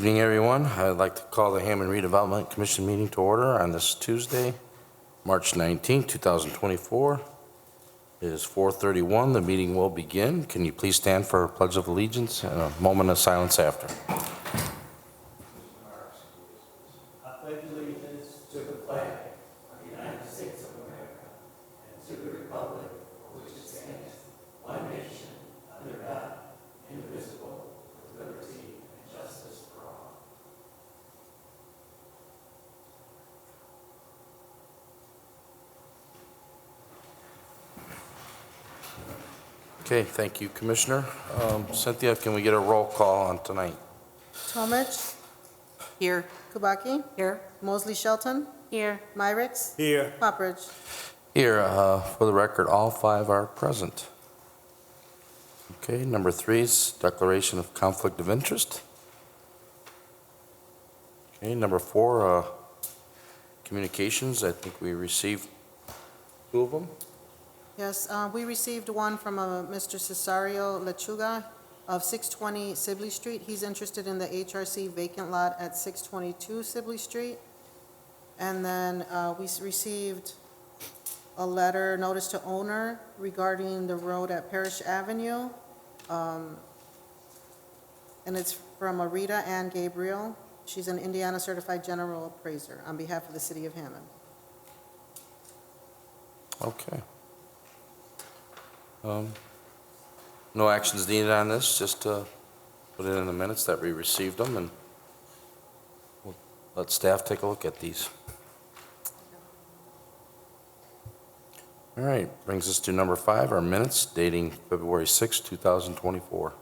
evening, everyone. I'd like to call the Hammond Redevelopment Commission meeting to order on this Tuesday, March 19, 2024. It is 4:31. The meeting will begin. Can you please stand for a pledge of allegiance and a moment of silence after? I pledge allegiance to the flag of the United States of America and to the republic for which it stands, one nation, under God, indivisible, with liberty and justice for all. Okay, thank you, Commissioner. Cynthia, can we get a roll call on tonight? Tomich. Here. Kubaki. Here. Mosley Shelton. Here. Myricks. Here. Poppridge. Here, for the record, all 5 are present. Okay, number 3 is declaration of conflict of interest. Okay, number 4, communications. I think we received 2 of them. Yes, we received one from Mr. Cesario Lechuga of 620 Sibley Street. He's interested in the HRC vacant lot at 622 Sibley Street. And then we received a letter, notice to owner regarding the road at Parish Avenue. And it's from Rita Ann Gabriel. She's an Indiana Certified General Appraiser on behalf of the City of Hammond. Okay. No actions needed on this, just put it in the minutes that we received them, and we'll let staff take a look at these. All right, brings us to number 5, our minutes dating February 6, 2024.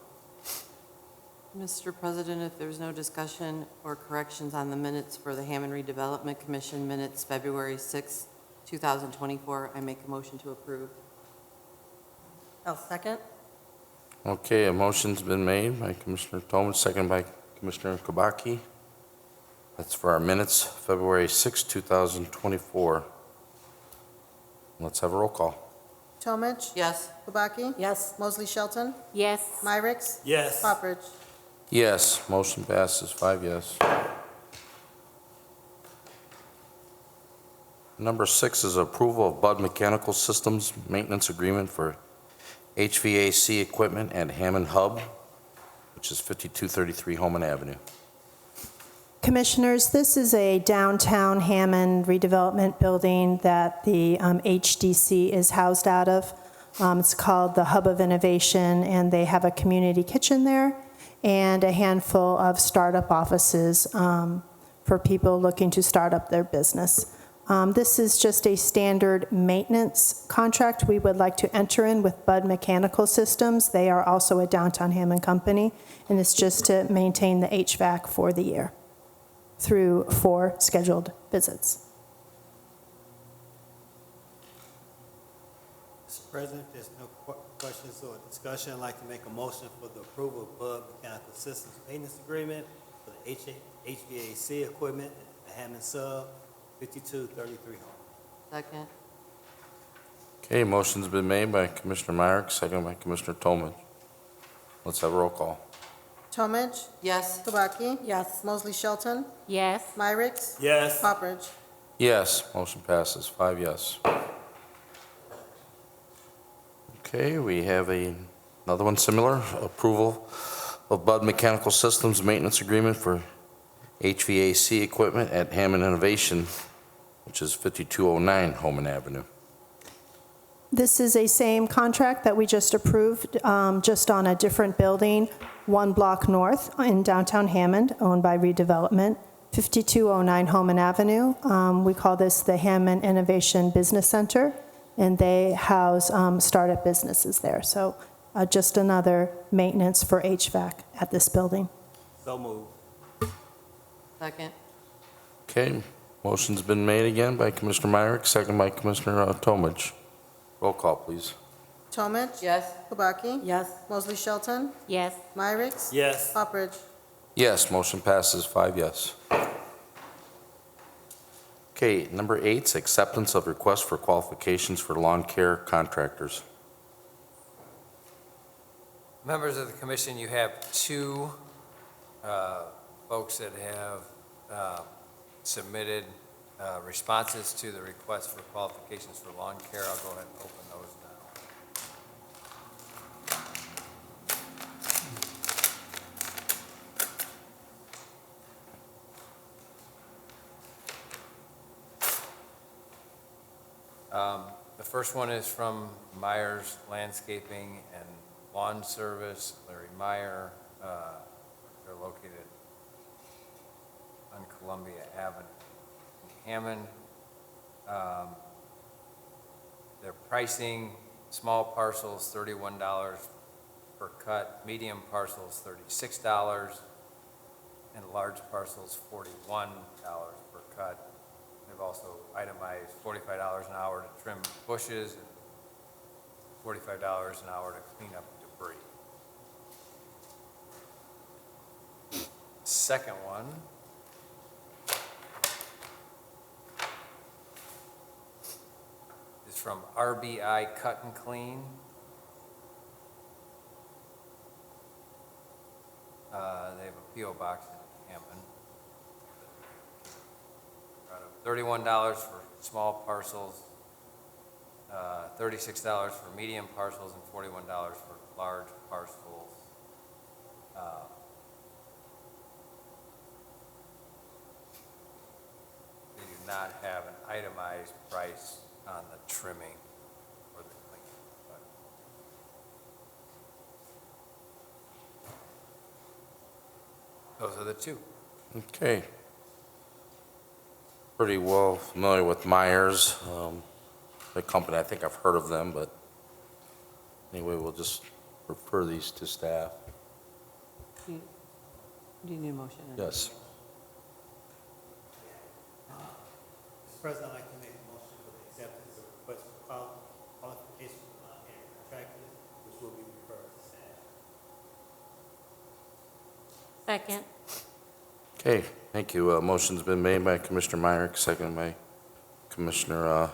Mr. President, if there's no discussion or corrections on the minutes for the Hammond Redevelopment Commission minutes February 6, 2024, I make a motion to approve. I'll second. Okay, a motion's been made by Commissioner Tolman, seconded by Commissioner Kubaki. That's for our minutes, February 6, 2024. Let's have a roll call. Tomich. Yes. Kubaki. Yes. Mosley Shelton. Yes. Myricks. Yes. Poppridge. Yes, motion passes, 5 yes. Number 6 is approval of Bud Mechanical Systems maintenance agreement for HVAC equipment at Hammond Hub, which is 5233 Holman Avenue. Commissioners, this is a downtown Hammond redevelopment building that the HDC is housed out of. It's called the Hub of Innovation, and they have a community kitchen there and a handful of startup offices for people looking to start up their business. This is just a standard maintenance contract we would like to enter in with Bud Mechanical Systems. They are also a downtown Hammond company, and it's just to maintain the HVAC for the year through 4 scheduled visits. Mr. President, if there's no questions or discussion, I'd like to make a motion for the approval of Bud Mechanical Systems maintenance agreement for the HVAC equipment at Hammond Sub, 5233 Home. Second. Okay, motion's been made by Commissioner Myrick, seconded by Commissioner Tolman. Let's have a roll call. Tomich. Yes. Kubaki. Yes. Mosley Shelton. Yes. Myricks. Yes. Poppridge. Yes, motion passes, 5 yes. Okay, we have another one similar, approval of Bud Mechanical Systems maintenance agreement for HVAC equipment at Hammond Innovation, which is 5209 Holman Avenue. This is a same contract that we just approved, just on a different building, 1 block north in downtown Hammond, owned by Redevelopment, 5209 Holman Avenue. We call this the Hammond Innovation Business Center, and they house startup businesses there. So just another maintenance for HVAC at this building. So moved. Second. Okay, motion's been made again by Commissioner Myrick, second by Commissioner Tomich. Roll call, please. Tomich. Yes. Kubaki. Yes. Mosley Shelton. Yes. Myricks. Yes. Poppridge. Yes, motion passes, 5 yes. Okay, number 8 is acceptance of request for qualifications for lawn care contractors. Members of the commission, you have 2 folks that have submitted responses to the request for qualifications for lawn care. I'll go ahead and open those now. The first one is from Myers Landscaping and Lawn Service, Larry Meyer. They're located on Columbia Avenue in Hammond. Their pricing, small parcels, $31 per cut, medium parcels, $36, and large parcels, $41 per cut. They've also itemized $45 an hour to trim bushes and $45 an hour to clean up debris. Second one is from RBI Cut and Clean. They have a P.O. box in Hammond. $31 for small parcels, $36 for medium parcels, and $41 for large parcels. They do not have an itemized price on the trimming or the cleaning. But those are the two. Okay. Pretty well familiar with Myers, the company. I think I've heard of them, but anyway, we'll just refer these to staff. Do you need a motion? Yes. Mr. President, I'd like to make a motion for the acceptance of request for qualification for lawn care contractors, which will be referred to staff. Second. Okay, thank you. Motion's been made by Commissioner Meyer, seconded by Commissioner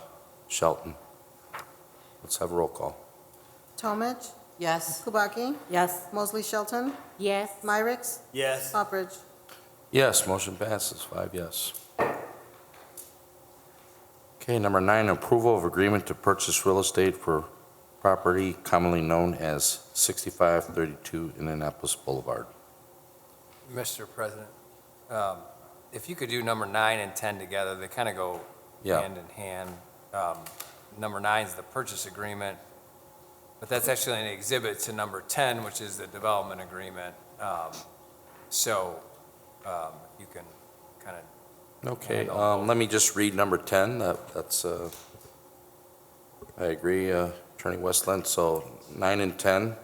Shelton. Let's have a roll call. Talmadge, Yes. Kubaki, Yes. Mosley Shelton, Yes. Myricks, Yes. Hopperidge. Yes, motion passes, 5 yes. Okay, number 9, approval of agreement to purchase real estate for property commonly known as 6532 Indianapolis Boulevard. Mr. President, if you could do number 9 and 10 together, they kind of go Yeah. hand in hand. Number 9 is the purchase agreement, but that's actually an exhibit to number 10, which is the development agreement. So you can kind of, Okay, let me just read number 10. That's, I agree, Attorney Westland. So 9 and 10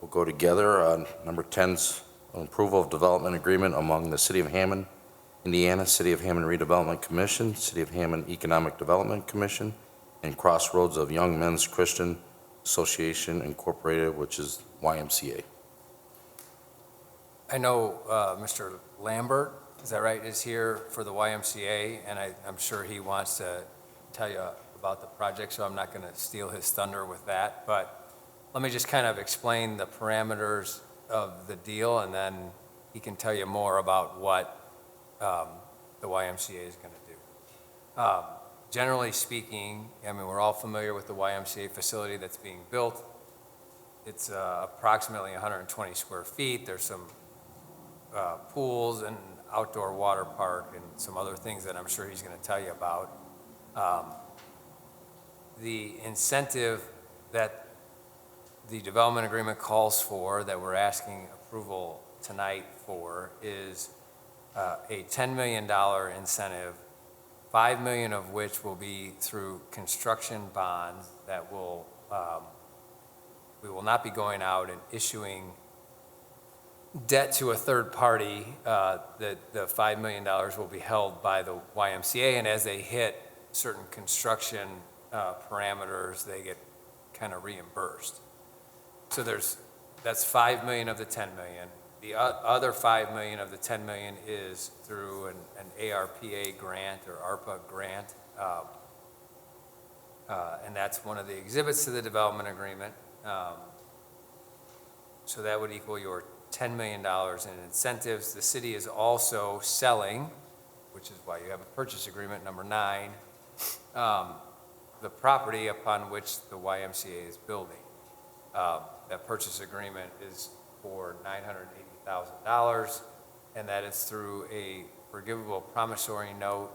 will go together. Number 10's approval of development agreement among the City of Hammond, Indiana, City of Hammond Redevelopment Commission, City of Hammond Economic Development Commission, and Crossroads of Young Men's Christian Association Incorporated, which is YMCA. I know Mr. Lambert, is that right, is here for the YMCA, and I'm sure he wants to tell you about the project, so I'm not going to steal his thunder with that. But let me just kind of explain the parameters of the deal, and then he can tell you more about what the YMCA is going to do. Generally speaking, I mean, we're all familiar with the YMCA facility that's being built. It's approximately 120 square feet. There's some pools and outdoor water park and some other things that I'm sure he's going to tell you about. The incentive that the development agreement calls for, that we're asking approval tonight for, is a $10 million incentive, $5 million of which will be through construction bonds that will, we will not be going out and issuing debt to a third party. The $5 million will be held by the YMCA, and as they hit certain construction parameters, they get kind of reimbursed. So that's $5 million of the $10 million. The other $5 million of the $10 million is through an ARPA grant or ARPA grant, and that's one of the exhibits to the development agreement. So that would equal your $10 million in incentives. The city is also selling, which is why you have a purchase agreement, number 9, the property upon which the YMCA is building. That purchase agreement is for $980,000, and that is through a forgivable promissory note,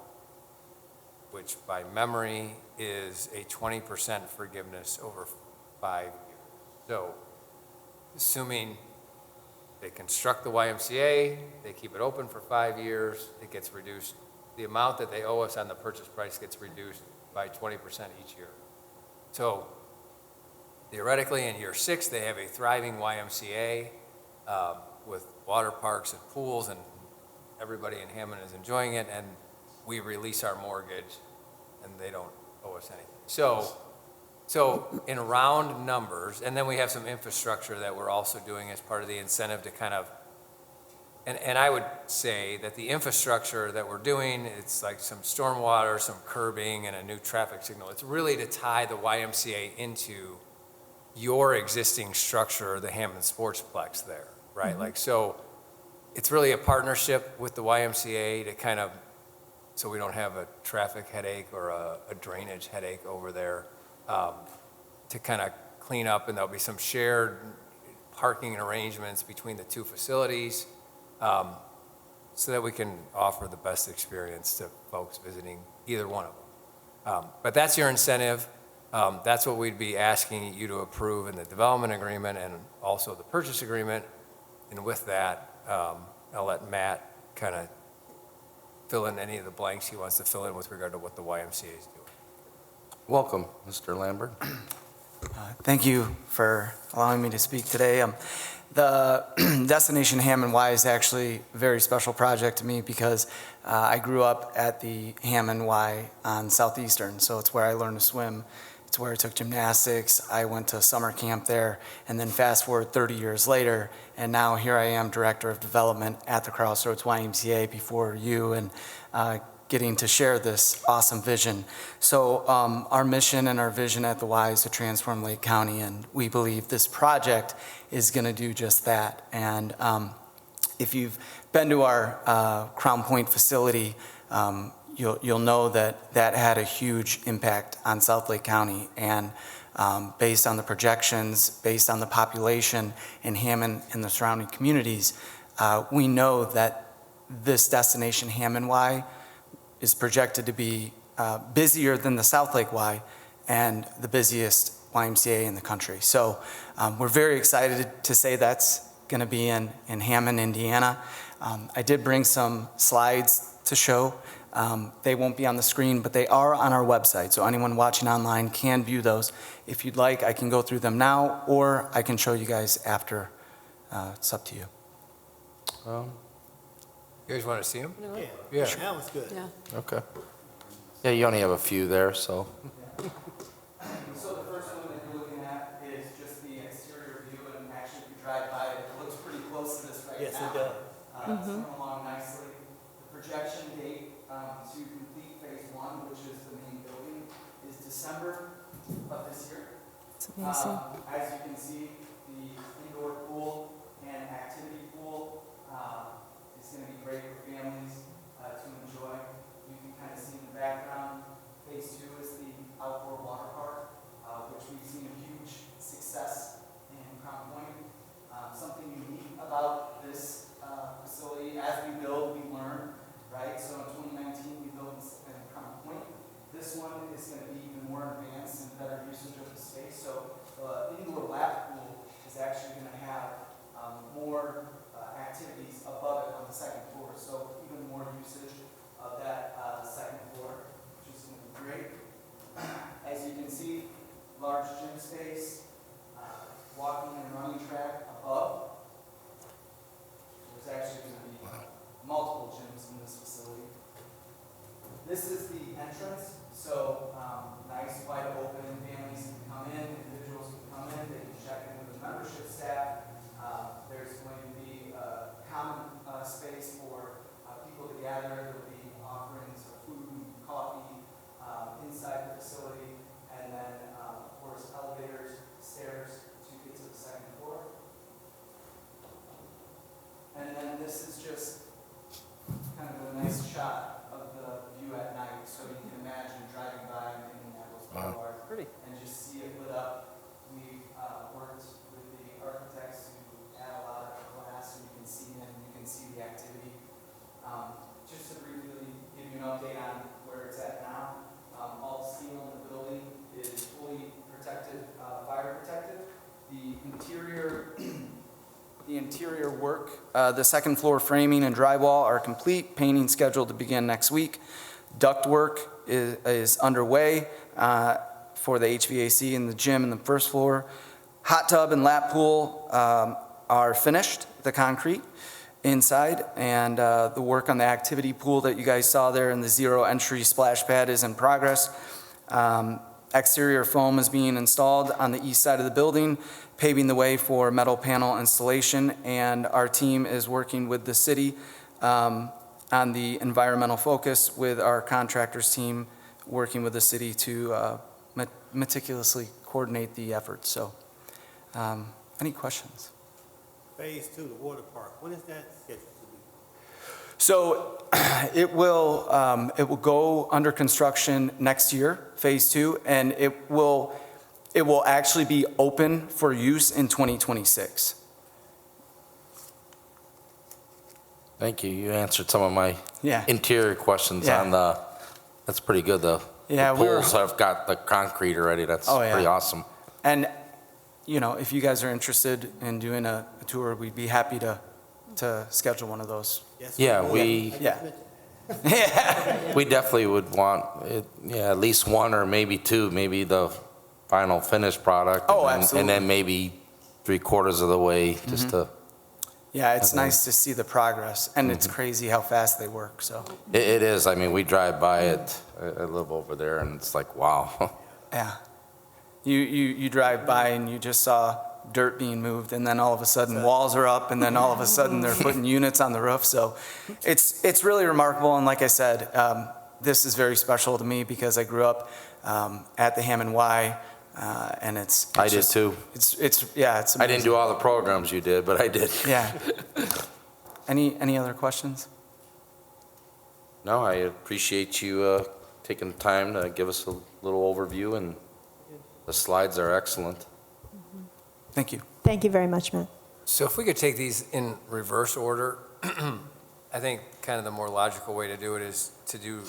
which by memory is a 20% forgiveness over 5 years. So, assuming they construct the YMCA, they keep it open for 5 years, it gets reduced. The amount that they owe us on the purchase price gets reduced by 20% each year. So theoretically, in year 6, they have a thriving YMCA with water parks and pools, and everybody in Hammond is enjoying it, and we release our mortgage, and they don't owe us anything. So in round numbers, and then we have some infrastructure that we're also doing as part of the incentive to kind of, and I would say that the infrastructure that we're doing, it's like some stormwater, some curbing, and a new traffic signal. It's really to tie the YMCA into your existing structure, the Hammond Sportsplex there, right? Mm-hmm. Like, so it's really a partnership with the YMCA to kind of, so we don't have a traffic headache or a drainage headache over there, to kind of clean up, and there'll be some shared parking arrangements between the two facilities, so that we can offer the best experience to folks visiting either one of them. But that's your incentive. That's what we'd be asking you to approve in the development agreement and also the purchase agreement. And with that, I'll let Matt kind of fill in any of the blanks he wants to fill in with regard to what the YMCA is doing. Welcome, Mr. Lambert. Thank you for allowing me to speak today. The Destination Hammond Y is actually a very special project to me because I grew up at the Hammond Y on Southeastern, so it's where I learned to swim. It's where I took gymnastics. I went to summer camp there, and then fast forward 30 years later, and now here I am, Director of Development at the Crossroads YMCA before you, and getting to share this awesome vision. So our mission and our vision at the Y is to transform Lake County, and we believe this project is going to do just that. And if you've been to our Crown Point facility, you'll know that that had a huge impact on South Lake County. And based on the projections, based on the population in Hammond and the surrounding communities, we know that this Destination Hammond Y is projected to be busier than the South Lake Y and the busiest YMCA in the country. So we're very excited to say that's going to be in Hammond, Indiana. I did bring some slides to show. They won't be on the screen, but they are on our website, so anyone watching online can view those. If you'd like, I can go through them now, or I can show you guys after. It's up to you. You guys want to see them? Yeah, Yeah. that was good. Yeah. Okay. Yeah, you only have a few there, so. So the first one that you're looking at is just the exterior view, and actually if you drive by it, it looks pretty close to this right now. Yes, it does. It's coming along nicely. The projection date to complete phase 1, which is the main building, is December of this year. It's amazing. As you can see, the indoor pool and activity pool is going to be great for families to enjoy. You can kind of see in the background, phase 2 is the outdoor water park, which we've seen a huge success in Crown Point. Something unique about this facility, as we build, we learn, right? So in 2019, we built in Crown Point. This one is going to be even more advanced and better usage of the space. So the indoor lap pool is actually going to have more activities above it on the second floor. So even more usage of that second floor, which is going to be great. As you can see, large gym space, walking and running track above. There's actually going to be multiple gyms in this facility. This is the entrance, so nice, wide open, families can come in, individuals can come in, they can check in with the membership staff. There's going to be a common space for people to gather. There will be offerings of food and coffee inside the facility, and then, of course, elevators, stairs to get to the second floor. nice shot of the view at night, so you can imagine driving by on Indianapolis Boulevard. Pretty. And just see it lit up. We've worked with the architects to add a lot of glass, so you can see them, you can see the activity. Just to briefly give you an update on where it's at now, all the steel in the building is fully protected, fire protected. The interior work, the second floor framing and drywall are complete, painting scheduled to begin next week. Duct work is underway for the HVAC in the gym and the first floor. Hot tub and lap pool are finished, the concrete inside, and the work on the activity pool that you guys saw there in the zero entry splash pad is in progress. Exterior foam is being installed on the east side of the building, paving the way for metal panel installation, and our team is working with the city on the environmental focus with our contractors team, working with the city to meticulously coordinate the efforts. So, any questions? Phase 2, the water park, when is that scheduled to be? So it will go under construction next year, Phase 2, and it will actually be open for use in 2026. Thank you. You answered some of my Yeah. interior questions Yeah. on that's pretty good, though. Yeah, The we're- pools have got the concrete already. That's Oh, yeah. pretty awesome. And, you know, if you guys are interested in doing a tour, we'd be happy to schedule one of those. Yes, Yeah, sir. we Yeah. we definitely would want it, at least one or maybe two, maybe the final finished product. Oh, and then, absolutely. And then maybe 3/4 of the way just to. Yeah, it's Okay. nice to see the progress, and it's crazy how fast they work, so, It is. I mean, we drive by it. I live over there, and it's like, wow. yeah. You drive by and you just saw dirt being moved, and then all of a sudden walls are up, and then all of a sudden they're putting units on the roof, so it's really remarkable, and like I said, this is very special to me because I grew up at the Hammond Y, and it's I did just- too. It's I didn't do all the programs you did, but I did. Yeah. Any other questions? No, I appreciate you taking the time to give us a little overview, and the slides are excellent. Thank you. Thank you very much, Matt. So if we could take these in reverse order, I think kind of the more logical way to do it is to do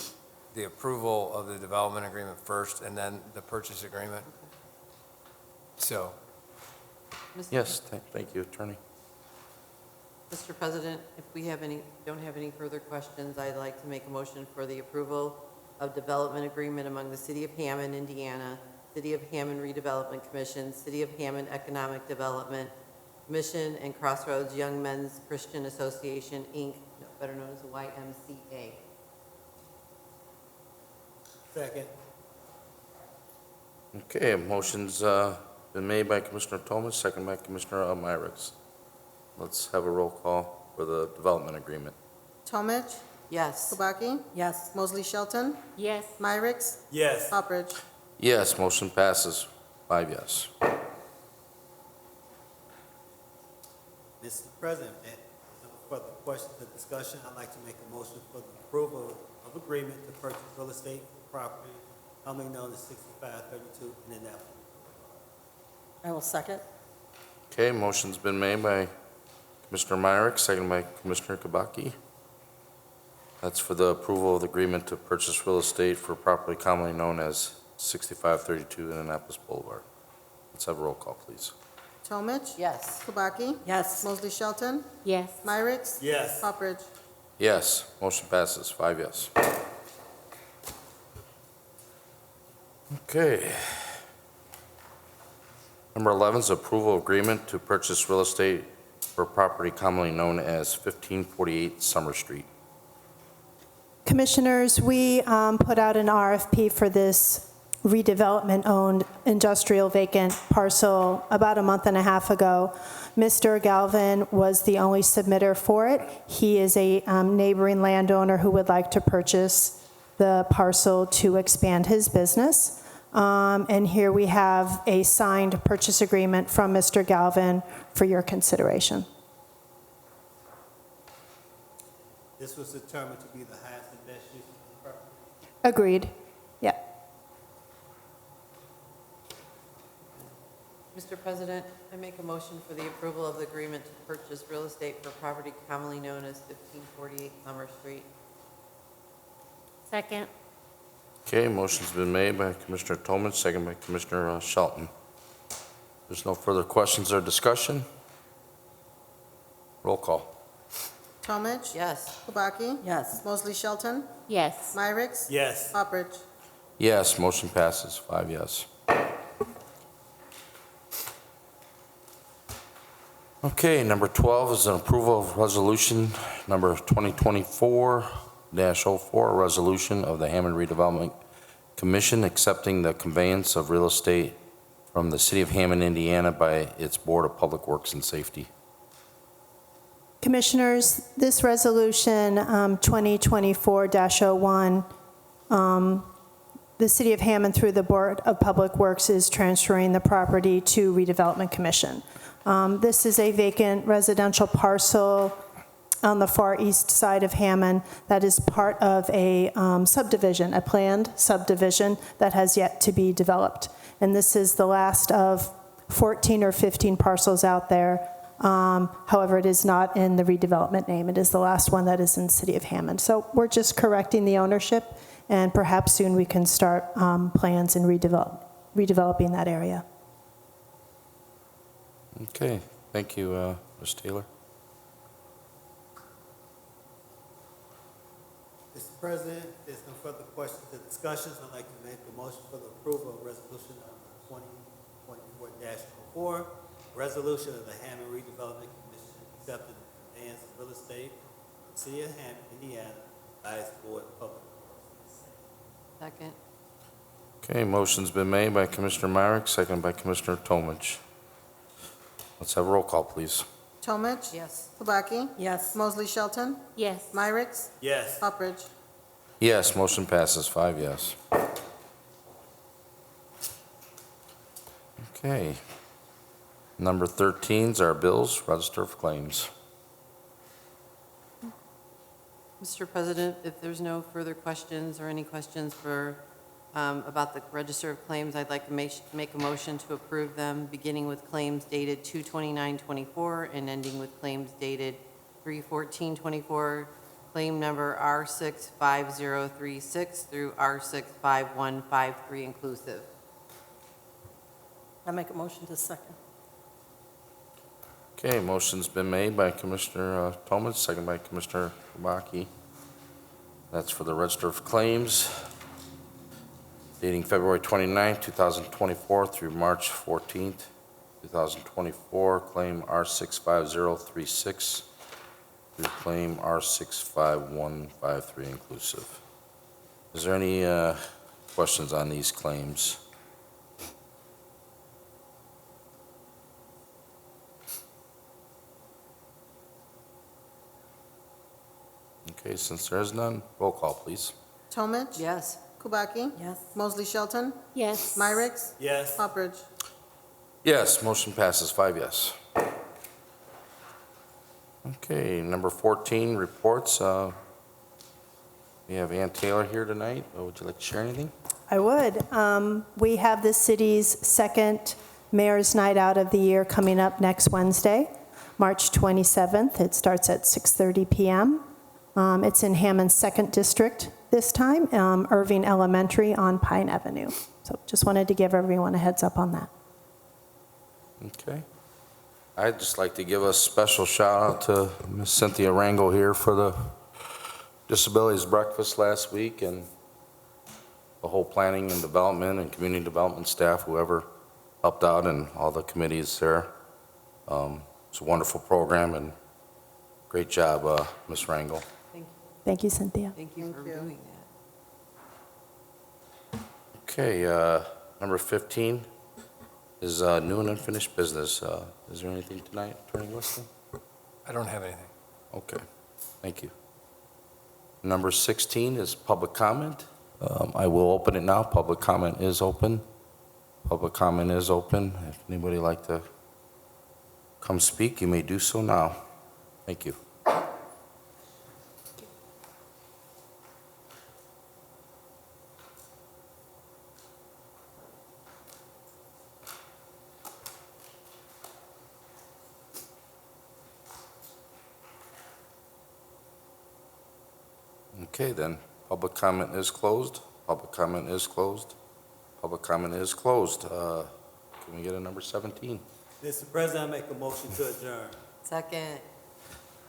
the approval of the development agreement first and then the purchase agreement. So, Mr. Yes, thank you, Attorney. Mr. President, if we don't have any further questions, I'd like to make a motion for the approval of development agreement among the City of Hammond, Indiana, City of Hammond Redevelopment Commission, City of Hammond Economic Development Commission, and Crossroads Young Men's Christian Association, Inc., better known as the YMCA. Second. Okay, a motion's been made by Commissioner Thomas, second by Commissioner Myrick. Let's have a roll call for the development agreement. Tomich, Yes. Kubaki, Yes. Mosley Shelton, Yes. Myricks, Yes. Hopperidge. Yes, motion passes, 5 yes. Mr. President, if no further questions or discussion, I'd like to make a motion for the approval of agreement to purchase real estate property commonly known as 6532 Indianapolis. I will second. Okay, motion's been made by Commissioner Myrick, second by Commissioner Kubaki. That's for the approval of the agreement to purchase real estate for property commonly known as 6532 Indianapolis Boulevard. Let's have a roll call, please. Tomich, Yes. Kubaki, Yes. Mosley Shelton, Yes. Myricks, Yes. Hopperidge. Yes, motion passes, 5 yes. Okay. Number 11 is approval of agreement to purchase real estate for property commonly known as 1548 Summer Street. Commissioners, we put out an RFP for this redevelopment-owned industrial vacant parcel about a month and a half ago. Mr. Galvin was the only submitter for it. He is a neighboring landowner who would like to purchase the parcel to expand his business. And here we have a signed purchase agreement from Mr. Galvin for your consideration. This was determined to be the highest and best use of the property. Agreed. Yeah. Mr. President, I make a motion for the approval of the agreement to purchase real estate for property commonly known as 1548 Summer Street. Second. Okay, motion's been made by Commissioner Tomich, second by Commissioner Shelton. There's no further questions or discussion. Roll call. Tomich? Yes. Kubaki? Yes. Mosley Shelton? Yes. Myricks? Yes. Oppridge? Yes, motion passes, 5 yes. Okay, number 12 is an approval of resolution number 2024-04, a resolution of the Hammond Redevelopment Commission accepting the conveyance of real estate from the city of Hammond, Indiana by its Board of Public Works and Safety. Commissioners, this resolution, 2024-01, the City of Hammond, through the Board of Public Works, is transferring the property to Redevelopment Commission. This is a vacant residential parcel on the far east side of Hammond that is part of a subdivision, a planned subdivision that has yet to be developed. And this is the last of 14 or 15 parcels out there. However, it is not in the redevelopment name. It is the last one that is in the City of Hammond. So we're just correcting the ownership, and perhaps soon we can start plans and redeveloping that area. Okay, thank you, Ms. Taylor. Mr. President, if there's no further questions or discussions, I'd like to make a motion for the approval of resolution number 2024-04, resolution of the Hammond Redevelopment Commission accepting the conveyance of real estate from the city of Hammond, Indiana, by its Board of Public Works. Second. Okay, motion's been made by Commissioner Myrick, second by Commissioner Tomich. Let's have a roll call, please. Tomich? Yes. Kubaki? Yes. Mosley Shelton? Yes. Myricks? Yes. Oppridge? Yes, motion passes, 5 yes. Okay. Number 13 is our bills, register of claims. Mr. President, if there's no further questions or any questions for, about the Register of Claims, I'd like to make a motion to approve them, beginning with claims dated 2/29/24 and ending with claims dated 3/14/24, claim number R65036 through R65153 inclusive. I make a motion to second. Okay, motion's been made by Commissioner Tomich, second by Commissioner Kubaki. That's for the register of claims dating February 29, 2024 through March 14, 2024, claim R65036 through claim R65153 inclusive. Is there any questions on these claims? Okay, since there is none, roll call, please. Tomich? Yes. Kubaki? Yes. Mosley Shelton? Yes. Myricks? Yes. Oppridge? Yes, motion passes, 5 yes. Okay, number 14, reports. We have Ann Taylor here tonight. Would you like to share anything? I would. We have the city's second Mayor's Night Out of the year coming up next Wednesday, March 27th. It starts at 6:30 p.m. It's in Hammond's 2nd District this time, Irving Elementary on Pine Avenue. So just wanted to give everyone a heads up on that. Okay. I'd just like to give a special shout out to Ms. Cynthia Rangel here for the Disabilities Breakfast last week, and the whole planning and development and community development staff, whoever helped out, and all the committees there. It's a wonderful program, and great job, Ms. Rangel. Thank you. Thank you, Cynthia. Thank you for Thank you. doing that. Okay, number 15 is new and unfinished business. Is there anything tonight, Attorney Wesley? I don't have anything. Okay, thank you. Number 16 is public comment. I will open it now. Public comment is open. Public comment is open. If anybody would like to come speak, you may do so now. Thank you. Okay, then, public comment is closed. Public comment is closed. Public comment is closed. Can we get a number 17? Mr. President, I make a motion to adjourn. Second.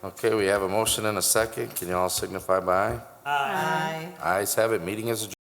Okay, we have a motion and a second. Can you all signify by aye? Aye. Ayes have it. Meeting is adjourned.